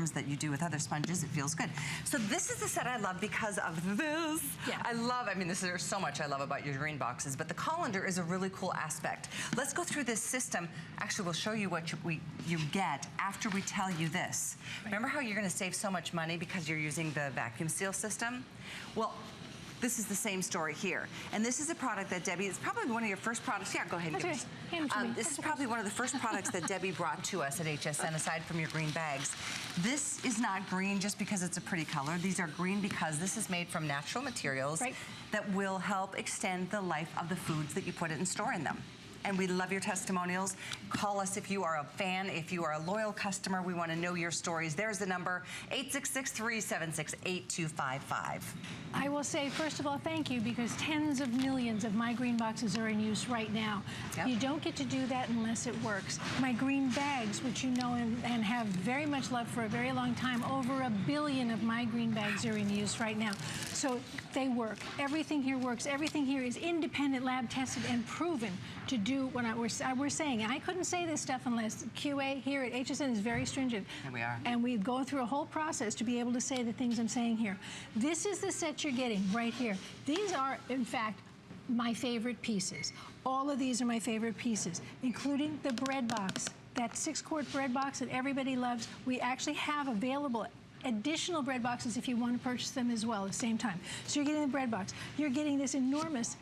that you do with other sponges. It feels good. So this is the set I love because of this. Yeah. I mean, there's so much I love about your green boxes, but the colander is a really cool aspect. Let's go through this system. Actually, we'll show you what you get after we tell you this. Right. Remember how you're gonna save so much money because you're using the vacuum seal system? Well, this is the same story here. And this is a product that Debbie, it's probably one of your first products. Yeah, go ahead and give us. This is probably one of the first products that Debbie brought to us at HSN, aside from your green bags. This is not green just because it's a pretty color. These are green because this is made from natural materials that will help extend the life of the foods that you put it and store in them. And we love your testimonials. Call us if you are a fan, if you are a loyal customer. We want to know your stories. There's the number, 866-376-8255. I will say, first of all, thank you, because tens of millions of my green boxes are in use right now. Yep. You don't get to do that unless it works. My green bags, which you know and have very much loved for a very long time, over 1 billion of my green bags are in use right now. So they work. Everything here works. Everything here is independent, lab tested, and proven to do what we're saying. And I couldn't say this stuff unless QA here at HSN is very stringent. Here we are. And we've gone through a whole process to be able to say the things I'm saying here. This is the set you're getting right here. These are, in fact, my favorite pieces. All of these are my favorite pieces, including the bread box, that 6-quart bread box that everybody loves. We actually have available additional bread boxes if you want to purchase them as well at the same time. So you're getting the bread box. You're getting this enormous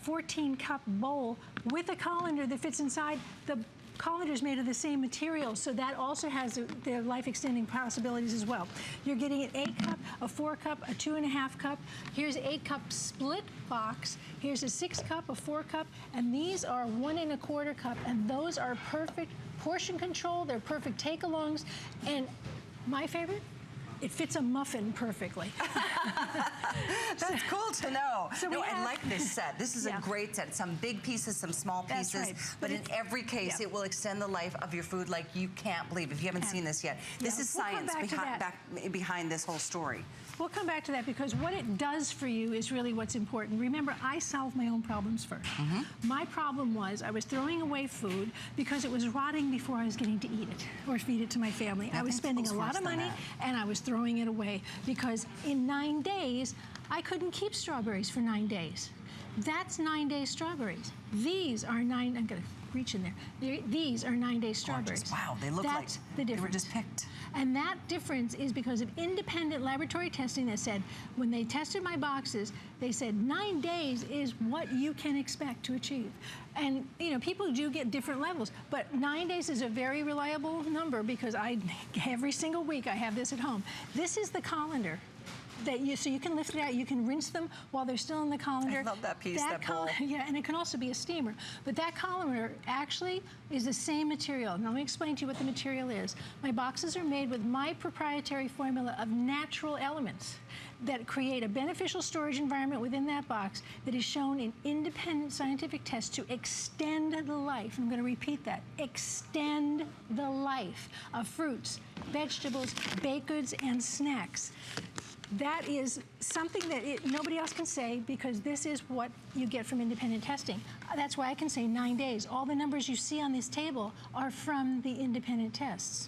14-cup bowl with a colander that fits inside. The colander is made of the same material, so that also has their life-extending possibilities as well. You're getting an 8-cup, a 4-cup, a 2.5 cup. Here's an 8-cup split box. Here's a 6-cup, a 4-cup, and these are 1 1/4 cup, and those are perfect portion control. They're perfect take-alongs, and my favorite, it fits a muffin perfectly. That's cool to know. So I like this set. This is a great set. Some big pieces, some small pieces. That's right. But in every case, it will extend the life of your food like you can't believe if you haven't seen this yet. This is science behind this whole story. We'll come back to that, because what it does for you is really what's important. Remember, I solved my own problems first. My problem was I was throwing away food because it was rotting before I was getting to eat it or feed it to my family. I was spending a lot of money and I was throwing it away because in 9 days, I couldn't keep strawberries for 9 days. That's 9-day strawberries. These are I'm gonna reach in there. These are 9-day strawberries. Gorgeous. Wow, they look like they were just picked. And that difference is because of independent laboratory testing that said, when they tested my boxes, they said 9 days is what you can expect to achieve. And you know, people do get different levels, but 9 days is a very reliable number because every single week I have this at home. This is the colander. So you can lift it out, you can rinse them while they're still in the colander. I love that piece, that bowl. Yeah, and it can also be a steamer. But that colander actually is the same material. Now let me explain to you what the material is. My boxes are made with my proprietary formula of natural elements that create a beneficial storage environment within that box that is shown in independent scientific tests to extend the life. I'm going to repeat that. Extend the life of fruits, vegetables, baked goods, and snacks. That is something that nobody else can say, because this is what you get from independent testing. That's why I can say 9 days. All the numbers you see on this table are from the independent tests.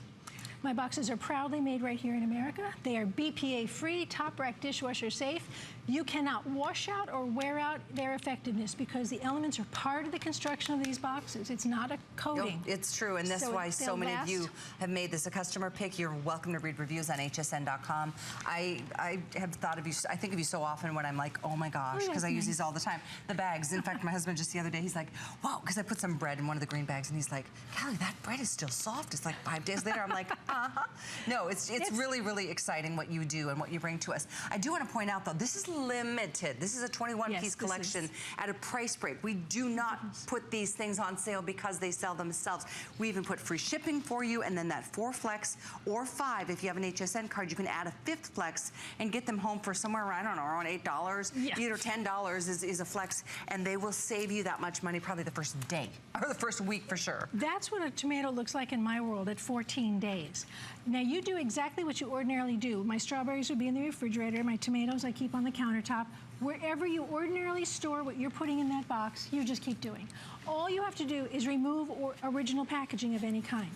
My boxes are proudly made right here in America. They are BPA-free, top-rack dishwasher safe. You cannot wash out or wear out their effectiveness because the elements are part of the construction of these boxes. It's not a coating. No, it's true, and that's why so many of you have made this a customer pick. You're welcome to read reviews on hsn.com. I have thought of you, I think of you so often when I'm like, oh my gosh, because I use these all the time. The bags. In fact, my husband just the other day, he's like, wow, because I put some bread in one of the green bags, and he's like, Callie, that bread is still soft. It's like 5 days later. I'm like, No, it's really, really exciting what you do and what you bring to us. I do want to point out, though, this is limited. This is a 21-piece collection at a price break. We do not put these things on sale because they sell themselves. We even put free shipping for you, and then that 4 flex or 5. If you have an HSN card, you can add a 5th flex and get them home for somewhere around, I don't know, around $8. Yeah. Either $10 is a flex, and they will save you that much money probably the first day or the first week for sure. That's what a tomato looks like in my world at 14 days. Now you do exactly what you ordinarily do. My strawberries would be in the refrigerator. My tomatoes I keep on the countertop. Wherever you ordinarily store what you're putting in that box, you just keep doing. All you have to do is remove original packaging of any kind.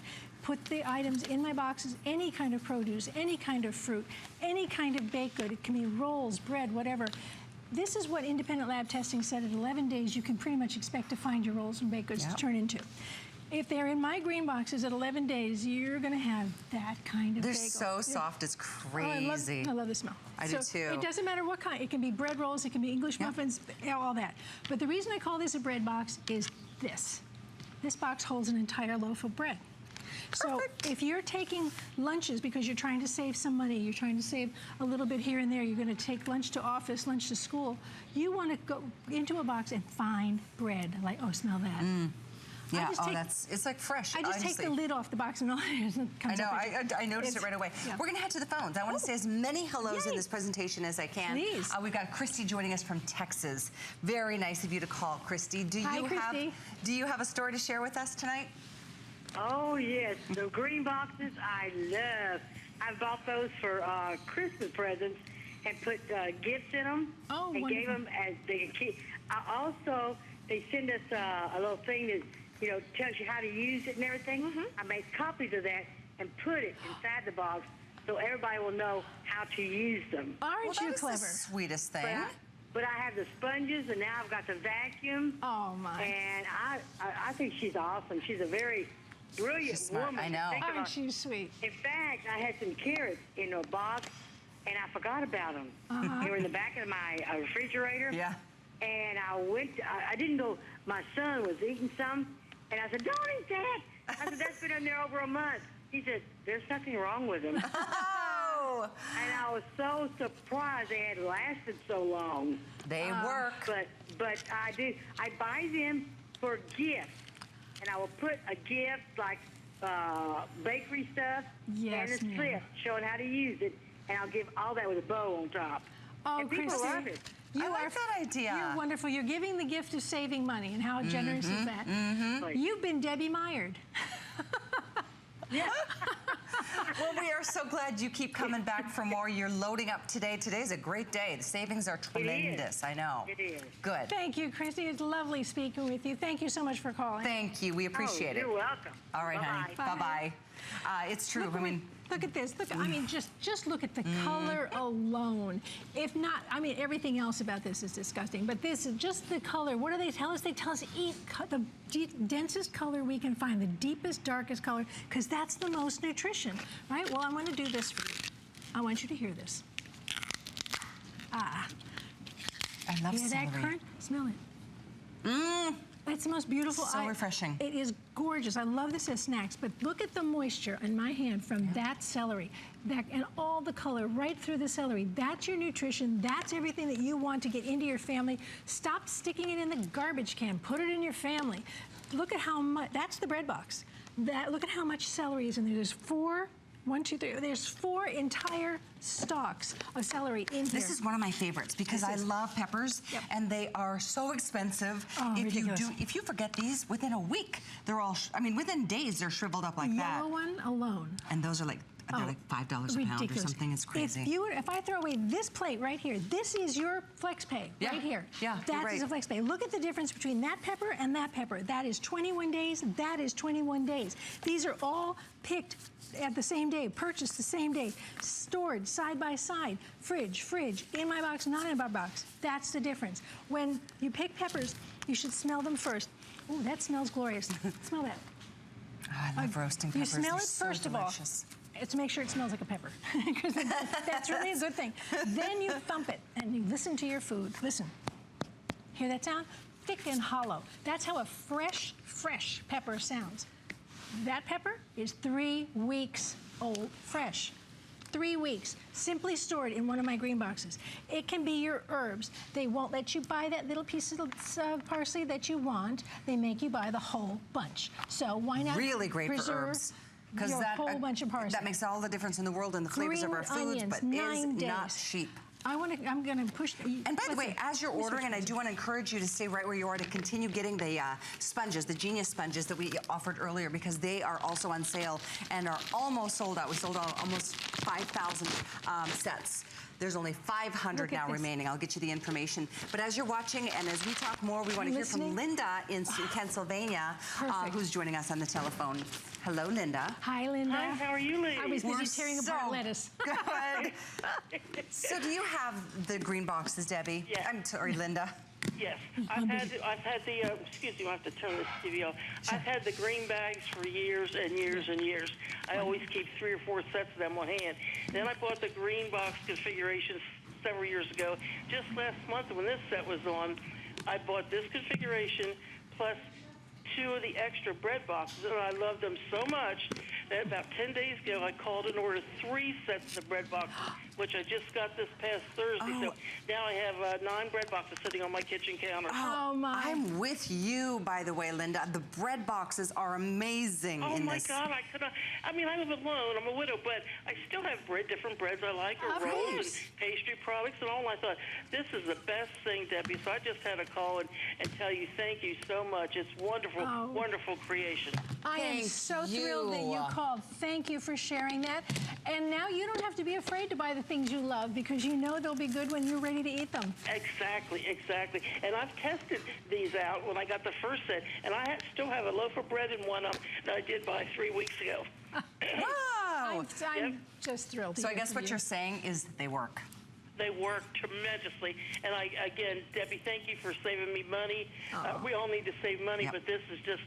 put the items in my boxes, any kind of produce, any kind of fruit, any kind of baked good. It can be rolls, bread, whatever. This is what independent lab testing said at 11 days you can pretty much expect to find your rolls and baked goods to turn into. If they're in my green boxes at 11 days, you're going to have that kind of They're bagel. so soft, it's crazy. I love the smell. I do too. It doesn't matter what kind. It can be bread rolls, it can be English muffins, all that. But the reason I call this a bread box is this. This box holds an entire loaf of bread. So if you're taking lunches because you're trying to save some money, you're trying to save a little bit here and there, you're going to take lunch to office, lunch to school, you want to go into a box and find bread. Like, oh, smell that. Yeah, it's like fresh. I just take the lid off the box and all it comes I know, I noticed it right away. Yeah. We're gonna head to the phones. I want to say as many hellos in this presentation as I can. Please. We've got Christy joining us from Texas. Very nice of you to call, Christy. Do you have a story to share with us tonight? Oh, yes. The green boxes I love. I bought those for Christmas presents and put gifts in them and wonderful. gave them as they keep. Also, they send us a little thing that, you know, tells you how to use it and everything. I made copies of that and put it inside the box so everybody will know how to use them. Aren't you clever? The sweetest thing. But I have the sponges, and now I've got the vacuum. Oh, my. And I think she's awesome. She's a very brilliant woman. I know. Aren't she sweet? In fact, I had some carrots in a box, and I forgot about them. They were in the back of my refrigerator. Yeah. And I didn't go, my son was eating some, and I said, don't eat that. I said, that's been in there over a month. He said, there's nothing wrong with them. Oh! And I was so surprised they had lasted so long. They work. But I buy them for gifts. And I will put a gift like bakery stuff and a slip showing how to use it. And I'll give all that with a bow on top. Oh, and people Christy, love it. I like that idea. You're wonderful. You're giving the gift of saving money, and how generous is that? You've been Debbie Meyered. Yeah. Well, we are so glad you keep coming back for more. You're loading up today. Today's a great day. The savings are tremendous. I know. It is. Good. Thank you, Christy. It's lovely speaking with you. Thank you so much for calling. Thank you. We appreciate it. You're welcome. All right, honey. Bye-bye. It's true. Look at this. Look, I mean, just look at the color alone. If not, I mean, everything else about this is disgusting. But this is just the color. What do they tell us? They tell us eat the densest color we can find, the deepest, darkest color, because that's the most nutrition, right? Well, I'm going to do this for you. I want you to hear this. I love Hear celery. that current? Smell it. It's the most beautiful. So refreshing. It is gorgeous. I love this as snacks, but look at the moisture in my hand from that celery. And all the color right through the celery. That's your nutrition. That's everything that you want to get into your family. Stop sticking it in the garbage can. Put it in your family. Look at how much, that's the bread box. Look at how much celery is in there. There's 1, 2, 3. There's 4 entire stalks of celery in here. This is one of my favorites because I love peppers and they are so expensive. Oh, if you forget these within a week, they're all, within days they're shriveled up like that. Yellow one alone. And those are like, they're like $5 a pound or something. It's crazy. If I throw away this plate right here, this is your flex pay right here. Yeah, that is a flex pay. Look at the difference between that pepper and that pepper. That is 21 days. That is 21 days. These are all picked at the same day, purchased the same day, stored side by side, fridge, in my box, not in my box. That's the difference. When you pick peppers, you should smell them first. Oh, that smells glorious. Smell that. Oh, I love roasting peppers. You smell They're it so first delicious. of all. To make sure it smells like a pepper, because that's really a good thing. Then you thump it and you listen to your food. Listen. Hear that sound? Thick and hollow. That's how a fresh pepper sounds. That pepper is 3 weeks old, fresh. 3 weeks, simply stored in one of my green boxes. It can be your herbs. They won't let you buy that little piece of parsley that you want. They make you buy the whole bunch. So why not really great for herbs? Because that whole bunch of parsley. That makes all the difference in the world in the flavors of our foods, but is not cheap. I'm going to push. And by the way, as you're ordering, and I do want to encourage you to stay right where you are to continue getting the sponges, the Genius sponges that we offered earlier, because they are also on sale and are almost sold out. We sold out almost 5,000 sets. There's only 500 now remaining. I'll get you the information. But as you're watching and as we talk more, we want to hear from Linda in Pennsylvania, who's joining us on the telephone. Hello, Linda. Hi, Linda. Hi, how are you ladies? I was busy tearing apart lettuce. Good. So do you have the green boxes, Debbie? Yes. I'm sorry, Linda. Yes, I've had the excuse me, I have to turn this TV off. Sure. I've had the green bags for years and years and years. I always keep 3 or 4 sets of them on hand. Then I bought the green box configurations several years ago. Just last month when this set was on, I bought this configuration plus 2 of the extra bread boxes, and I love them so much that about 10 days ago I called and ordered 3 sets of bread boxes, which I just got this past Thursday. So now I have 9 bread boxes sitting on my kitchen counter. Oh my! I'm with you, by the way, Linda. The bread boxes are amazing. Oh my God! I could not. I mean, I live alone. I'm a widow, but I still have different breads I like, or rolls and pastry products and all. And I thought this is the best thing, Debbie. So I just had to call and tell you thank you so much. It's wonderful. Wonderful creation. I am so thrilled that you called. Thank you for sharing that. And now you don't have to be afraid to buy the things you love because you know they'll be good when you're ready to eat them. Exactly, exactly. And I've tested these out when I got the first set, and I still have a loaf of bread in one of them that I did buy 3 weeks ago. Wow! I'm just thrilled. So I guess what you're saying is that they work. They work tremendously. And again, Debbie, thank you for saving me money. We all need to save money, but this is just,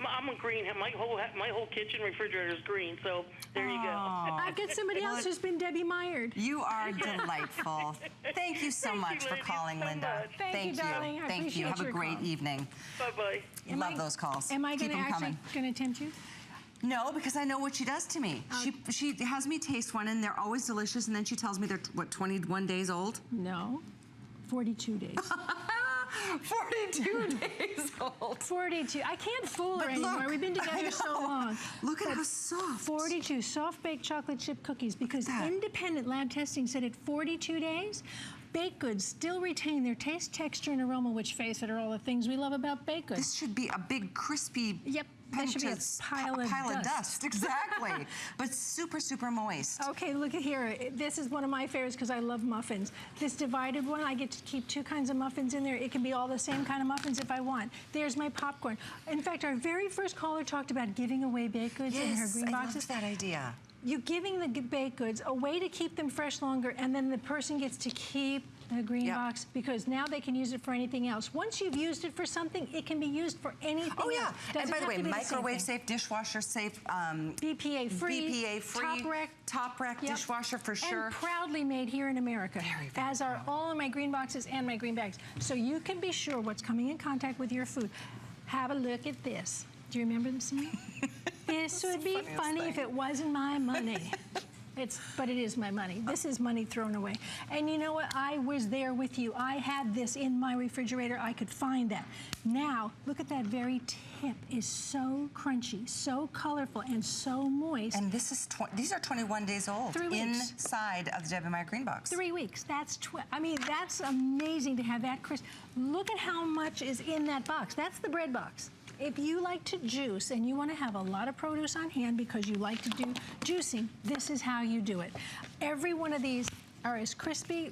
I'm a green, my whole kitchen refrigerator is green, so there you go. I've got somebody else who's been Debbie Meyered. You are delightful. Thank you so much for calling, Linda. Thank you, darling. I Thank you. Have a great evening. Bye-bye. Love those calls. Am I going to tempt you? No, because I know what she does to me. She has me taste one, and they're always delicious, and then she tells me they're, what, 21 days old? No, 42 days. 42 days old. 42. I can't fool her anymore. We've been together so long. Look at how soft. 42 soft-baked chocolate chip cookies, because independent lab testing said at 42 days, baked goods still retain their taste, texture, and aroma, which, face it, are all the things we love about baked goods. This should be a big, crispy that should be a pile of dust. Exactly. But super, super moist. Okay, look at here. This is one of my favorites because I love muffins. This divided one, I get to keep 2 kinds of muffins in there. It can be all the same kind of muffins if I want. There's my popcorn. In fact, our very first caller talked about giving away baked goods in her green boxes. I love that idea. You're giving the baked goods a way to keep them fresh longer, and then the person gets to keep the green box because now they can use it for anything else. Once you've used it for something, it can be used for anything else. And by the way, microwave safe, dishwasher safe, BPA free, top rack dishwasher for sure. And proudly made here in America, as are all of my green boxes and my green bags. So you can be sure what's coming in contact with your food. Have a look at this. Do you remember this scene? This would be funny if it wasn't my money. But it is my money. This is money thrown away. And you know what? I was there with you. I had this in my refrigerator. I could find that. Now, look at that very tip. Is so crunchy, so colorful, and so moist. And this is these are 21 days old. 3 weeks. Inside of the Debbie Meyer Green Box. 3 weeks. That's I mean, that's amazing to have that crisp. Look at how much is in that box. That's the bread box. If you like to juice and you want to have a lot of produce on hand because you like to do juicing, this is how you do it. Every one of these are as crispy.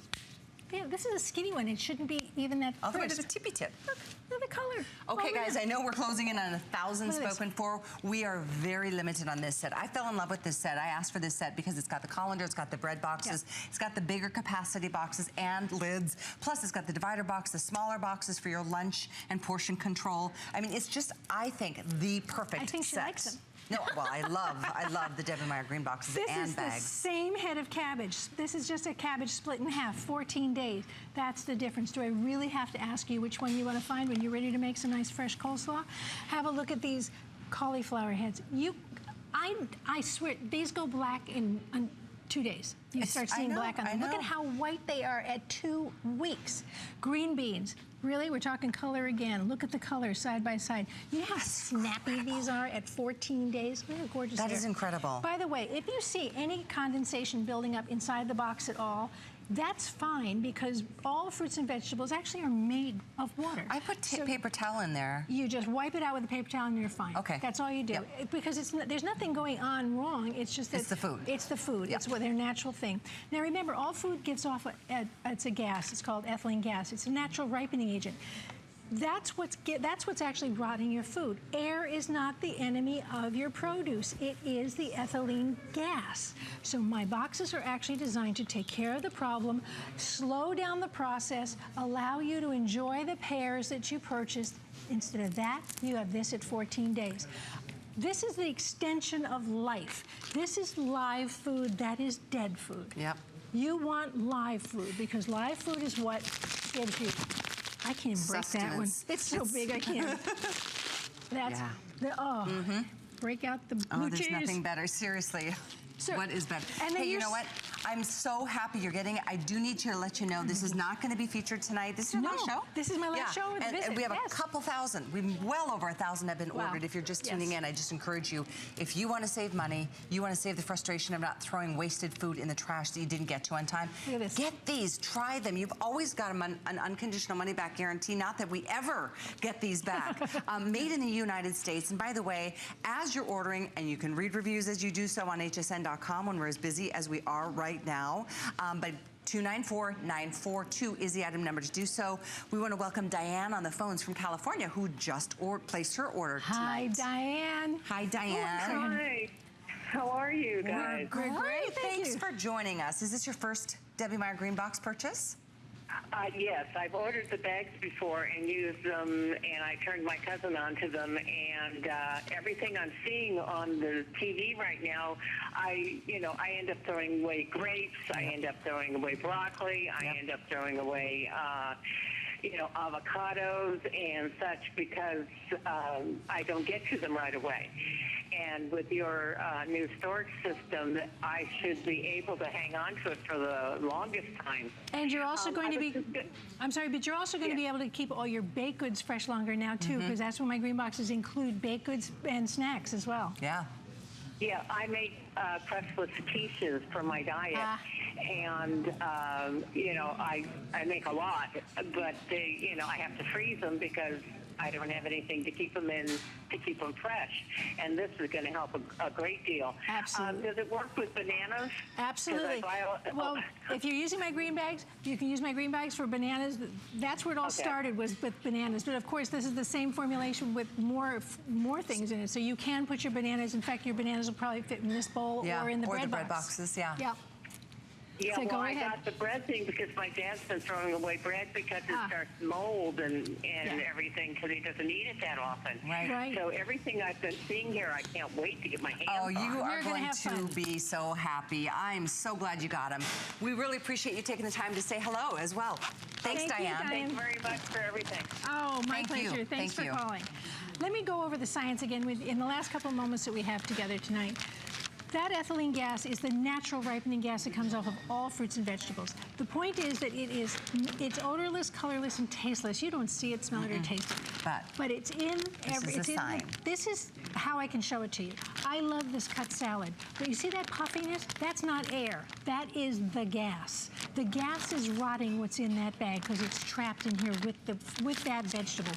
Yeah, this is a skinny one. It shouldn't be even that crisp. Oh, it's a tippy tip. Look at the color. Okay, guys, I know we're closing in on 1,000 spoken for. We are very limited on this set. I fell in love with this set. I asked for this set because it's got the colander, it's got the bread boxes, it's got the bigger capacity boxes and lids. Plus, it's got the divider box, the smaller boxes for your lunch and portion control. I mean, it's just, I think, the perfect set. I think she likes them. No, well, I love the Debbie Meyer Green Boxes and bags. This is the same head of cabbage. This is just a cabbage split in half, 14 days. That's the difference. Do I really have to ask you which one you want to find when you're ready to make some nice fresh coleslaw? Have a look at these cauliflower heads. I swear, these go black in 2 days. You start seeing black on them. Look at how white they are at 2 weeks. Green beans. Really, we're talking color again. Look at the color side by side. You know how snappy these are at 14 days? Look how gorgeous they are. That is incredible. By the way, if you see any condensation building up inside the box at all, that's fine because all fruits and vegetables actually are made of water. I put paper towel in there. You just wipe it out with a paper towel and you're fine. Okay. That's all you do. Yep. Because there's nothing going on wrong. It's just that it's the food. It's the food. Yep. It's their natural thing. Now remember, all food gives off it's a gas. It's called ethylene gas. It's a natural ripening agent. That's what's actually rotting your food. Air is not the enemy of your produce. It is the ethylene gas. So my boxes are actually designed to take care of the problem, slow down the process, allow you to enjoy the pears that you purchased. Instead of that, you have this at 14 days. This is the extension of life. This is live food. That is dead food. Yep. You want live food because live food is what gives you. I can't even break that one. It's so big, I can't. That's break out the blue cheese. There's nothing better. Seriously. So, what is better? And hey, you know what? I'm so happy you're getting it. I do need to let you know this is not going to be featured tonight. This is your last show? This is my last show with the visit. And we have a couple thousand. Well over 1,000 have been ordered. If you're just tuning in, I just encourage you, if you want to save money, you want to save the frustration of not throwing wasted food in the trash that you didn't get to on time, get these. Try them. You've always got an unconditional money-back guarantee. Not that we ever get these back. Made in the United States. And by the way, as you're ordering, and you can read reviews as you do so on hsn.com when we're as busy as we are right now. But 294-942 is the item number to do so. We want to welcome Diane on the phones from California, who just placed her order tonight. Hi, Diane. Hi, Diane. Hi. How are you guys? We're great. Thanks for joining us. Is this your first Debbie Meyer Green Box purchase? Yes, I've ordered the bags before and used them, and I turned my cousin onto them, and everything I'm seeing on the TV right now, I end up throwing away grapes, I end up throwing away broccoli, I end up throwing away avocados and such because I don't get to them right away. And with your new storage system, I should be able to hang on to it for the longest time. And you're also going to be, I'm sorry, but you're also going to be able to keep all your baked goods fresh longer now, too, because that's what my green boxes include, baked goods and snacks as well. Yeah. Yeah, I make crustless quiches for my diet, and I make a lot, but I have to freeze them because I don't have anything to keep them in to keep them fresh, and this is going to help a great deal. Absolutely. Does it work with bananas? Absolutely. Well, if you're using my green bags, you can use my green bags for bananas. That's where it all started, was with bananas. But of course, this is the same formulation with more things in it. So you can put your bananas. In fact, your bananas will probably fit in this bowl or in the bread box. Boxes. Yeah. Yeah. Yeah, So well, I ahead. got the bread thing because my dad's been throwing away bread because it starts mold and everything because he doesn't eat it that often. Right. So everything I've been seeing here, I can't wait to get my hands on. Oh, you are going to fun. be so happy. I'm so glad you got them. We really appreciate you taking the time to say hello as well. Thanks, Thank you, Diane. Diane. Thanks very much for everything. Oh, my Thank you. pleasure. Thanks Thank for you. calling. Let me go over the science again in the last couple of moments that we have together tonight. That ethylene gas is the natural ripening gas that comes off of all fruits and vegetables. The point is that it's odorless, colorless, and tasteless. You don't see it, smell it, or taste it. But it's in every. This is a sign. This is how I can show it to you. I love this cut salad, but you see that puffiness? That's not air. That is the gas. The gas is rotting what's in that bag because it's trapped in here with that vegetable.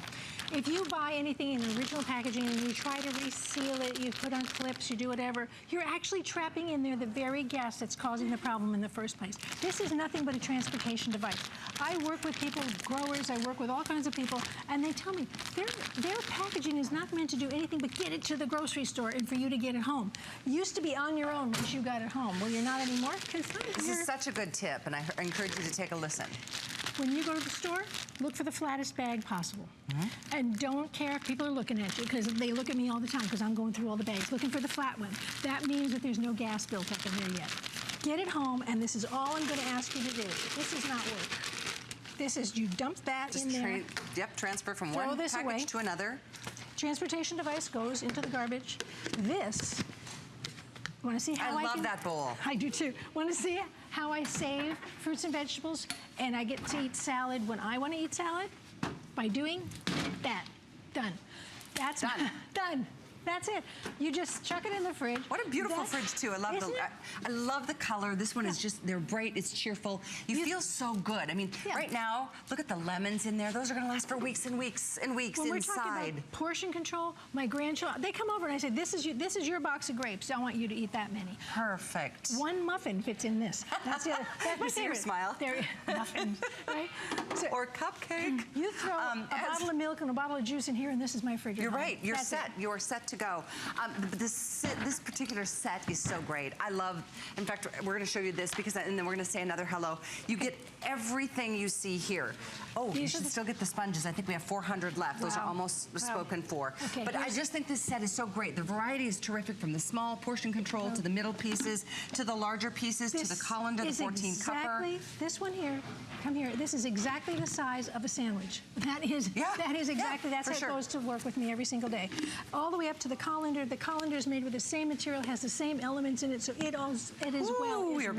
If you buy anything in the original packaging and you try to reseal it, you put on clips, you do whatever, you're actually trapping in there the very gas that's causing the problem in the first place. This is nothing but a transportation device. I work with people, growers, I work with all kinds of people, and they tell me their packaging is not meant to do anything but get it to the grocery store and for you to get it home. It used to be on your own once you got it home. Well, you're not anymore. This is such a good tip, and I encourage you to take a listen. When you go to the store, look for the flattest bag possible. And don't care if people are looking at you, because they look at me all the time because I'm going through all the bags, looking for the flat one. That means that there's no gas built up in there yet. Get it home, and this is all I'm going to ask you to do. This is not work. This is you dump that in there. Transfer from one package to another. Transportation device goes into the garbage. This, want to see how I love that bowl. I do too. Want to see how I save fruits and vegetables, and I get to eat salad when I want to eat salad? By doing that. Done. That's done. Done. That's it. You just chuck it in the fridge. What a beautiful fridge too. I love the color. This one is just, they're bright, it's cheerful. You feel so good. I mean, right now, look at the lemons in there. Those are gonna last for weeks and weeks and weeks when inside. We're talking about portion control, my grandchildren, they come over and I say, this is your box of grapes. I want you to eat that many. Perfect. One muffin fits in this. That's it. That's my You see your favorite. smile? They're muffins, right? So, or cupcake. you throw a bottle of milk and a bottle of juice in here, and this is my fridge. You're right. You're set. You're set to go. This particular set is so great. I love. In fact, we're going to show you this because, and then we're going to say another hello. You get everything you see here. Oh, you should still get the sponges. I think we have 400 left. Those are almost spoken for. Okay, but I just think this set is so great. The variety is terrific, from the small portion control to the middle pieces to the larger pieces to the colander, the 14 cupper. This one here. Come here. This is exactly the size of a sandwich. That is exactly. That's how it goes to work with me every single day. All the way up to the colander. The colander is made with the same material, has the same elements in it, so it is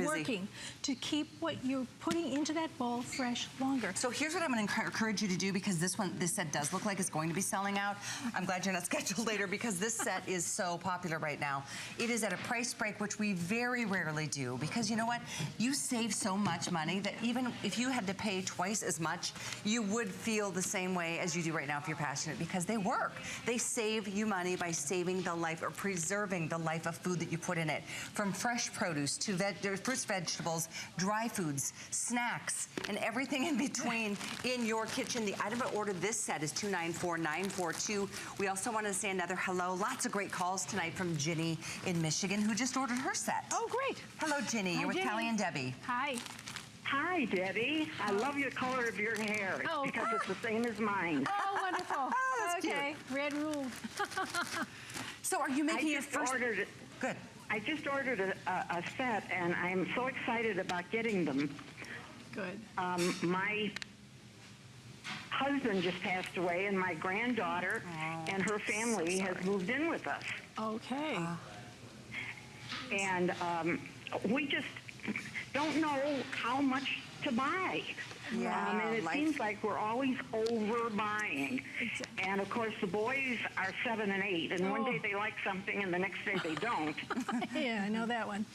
working to keep what you're putting into that bowl fresh longer. So here's what I'm going to encourage you to do, because this set does look like it's going to be selling out. I'm glad you're not scheduled later, because this set is so popular right now. It is at a price break, which we very rarely do, because you know what? You save so much money that even if you had to pay twice as much, you would feel the same way as you do right now if you're passionate, because they work. They save you money by saving the life or preserving the life of food that you put in it. From fresh produce to fruits, vegetables, dry foods, snacks, and everything in between in your kitchen. The item to order this set is 294942. We also want to say another hello. Lots of great calls tonight from Ginny in Michigan, who just ordered her set. Oh, great. Hello, Ginny. You're with Kelly and Debbie. Hi. Hi, Debbie. I love your color of your hair because it's the same as mine. Oh, wonderful. Okay, cute. Red rule. So are you making your first? Good. I just ordered a set, and I'm so excited about getting them. Good. My husband just passed away, and my granddaughter and her family has moved in with us. Okay. And we just don't know how much to buy. And it seems like we're always overbuying. And of course, the boys are 7 and 8, and one day they like something, and the next day they don't. Yeah, I know that one.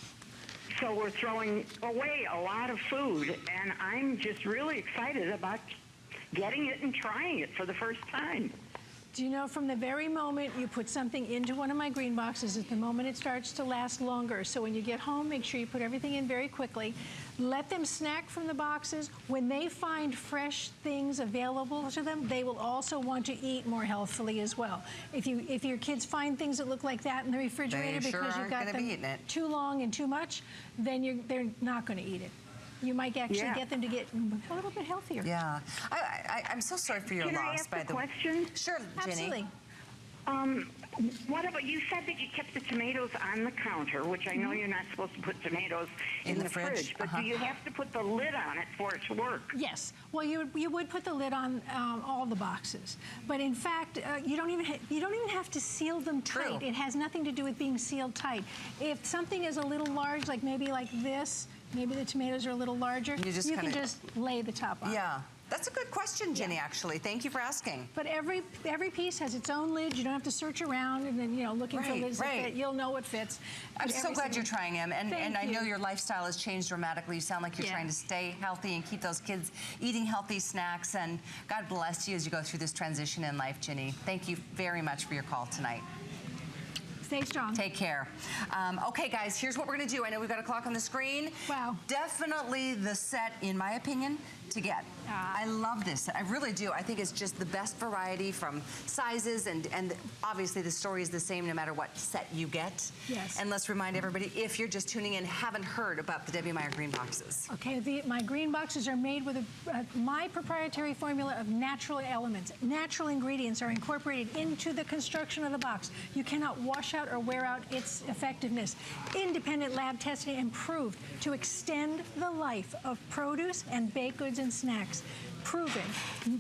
So we're throwing away a lot of food, and I'm just really excited about getting it and trying it for the first time. Do you know, from the very moment you put something into one of my green boxes is the moment it starts to last longer. So when you get home, make sure you put everything in very quickly. Let them snack from the boxes. When they find fresh things available to them, they will also want to eat more healthfully as well. If your kids find things that look like that in the refrigerator because you've got them too long and too much, then they're not going to eat it. You might actually get them to get a little bit healthier. Yeah. I'm so sorry for your loss, by the way. Can I ask a question? Sure, Ginny. Absolutely. What about, you said that you kept the tomatoes on the counter, which I know you're not supposed to put tomatoes in the fridge, but do you have to put the lid on it for it to work? Yes. Well, you would put the lid on all the boxes, but in fact, you don't even have to seal them tight. It has nothing to do with being sealed tight. If something is a little large, like maybe like this, maybe the tomatoes are a little larger, you can just lay the top on. Yeah. That's a good question, Ginny, actually. Thank you for asking. But every piece has its own lid. You don't have to search around and then, looking for lids that fit. You'll know what fits. I'm so glad you're trying them. And I know your lifestyle has changed dramatically. You sound like you're trying to stay healthy and keep those kids eating healthy snacks. And God bless you as you go through this transition in life, Ginny. Thank you very much for your call tonight. Stay strong. Take care. Okay, guys, here's what we're going to do. I know we've got a clock on the screen. Wow. Definitely the set, in my opinion, to get. I love this. I really do. I think it's just the best variety from sizes, and obviously the story is the same no matter what set you get. Yes. And let's remind everybody, if you're just tuning in, haven't heard about the Debbie Meyer green boxes. Okay, my green boxes are made with my proprietary formula of natural elements. Natural ingredients are incorporated into the construction of the box. You cannot wash out or wear out its effectiveness. Independent lab testing and proved to extend the life of produce and baked goods and snacks. Proven.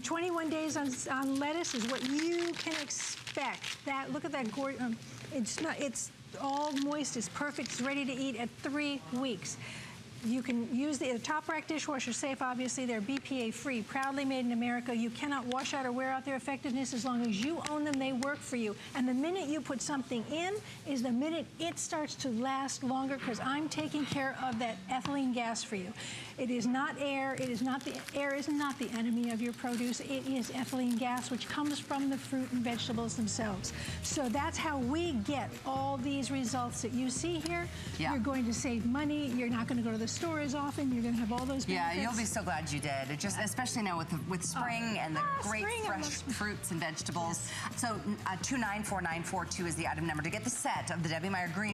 21 days on lettuce is what you can expect. Look at that gorgeous. It's all moist. It's perfect. It's ready to eat at 3 weeks. You can use the top rack dishwasher safe, obviously. They're BPA free, proudly made in America. You cannot wash out or wear out their effectiveness as long as you own them. They work for you. And the minute you put something in is the minute it starts to last longer, because I'm taking care of that ethylene gas for you. It is not air. It is not air is not the enemy of your produce. It is ethylene gas, which comes from the fruit and vegetables themselves. So that's how we get all these results that you see here. Yeah. You're going to save money. You're not going to go to the store as often. You're going to have all those benefits. Yeah, you'll be so glad you did. It just, especially now with spring and the great fresh fruits and vegetables. Yes. So 294942 is the item number to get the set of the Debbie Meyer Green.